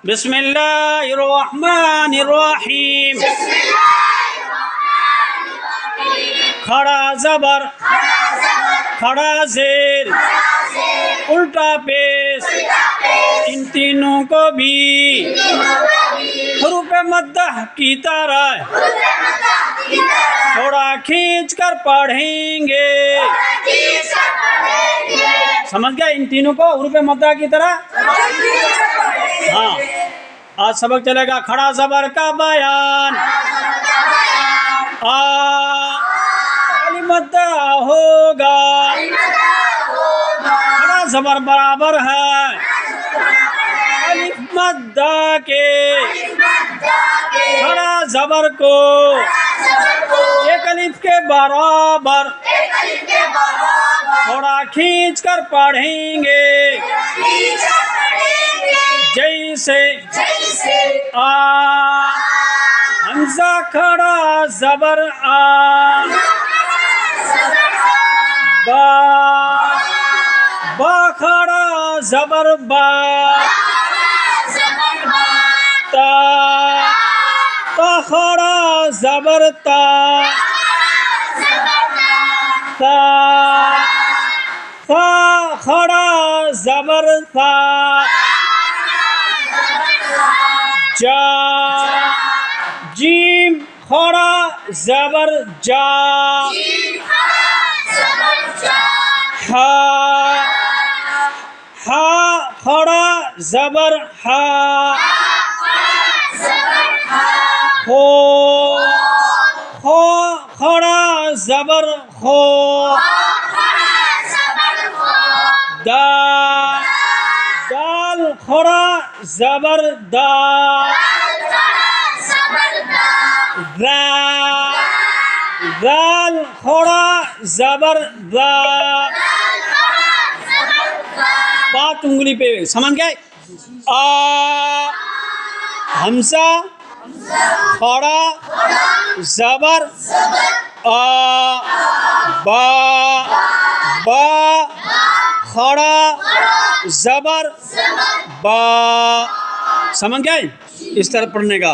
बिस्मिल्लाहिर्रहमानिर्रहीम। खड़ा ज़बर, खड़ा ज़ेर, उल्टा पेश, इन तीनों को भी हुरूफ़ मद्दह की तरह थोड़ा खींच कर पढ़ेंगे। समझ गया? इन तीनों को हुरूफ़ मद्दह की तरह। हाँ, आज सबक चलेगा खड़ा ज़बर का बयान। अलिफ मद्दा होगा, खड़ा ज़बर बराबर है अलिफ मद्दा के। खड़ा ज़बर को एक अलिफ के बराबर थोड़ा खींच कर पढ़ेंगे। जैसे आ, हमज़ा खड़ा ज़बर आ, बा, बा खड़ा ज़बर बा, ता, ता खड़ा ज़बर ता, ता, ता खड़ा ज़बर ता, जा, जीम खड़ा ज़बर जा, हा, हा खड़ा ज़बर हा, हो, हो खड़ा ज़बर हो, दा, दाल खड़ा ज़बर दा, दा, दाल खड़ा ज़बर दा। बात उंगली पे, समझ गए? आ, हमज़ा खड़ा ज़बर आ, बा, बा खड़ा ज़बर बा। समझ गए? इस तरह पढ़ने का।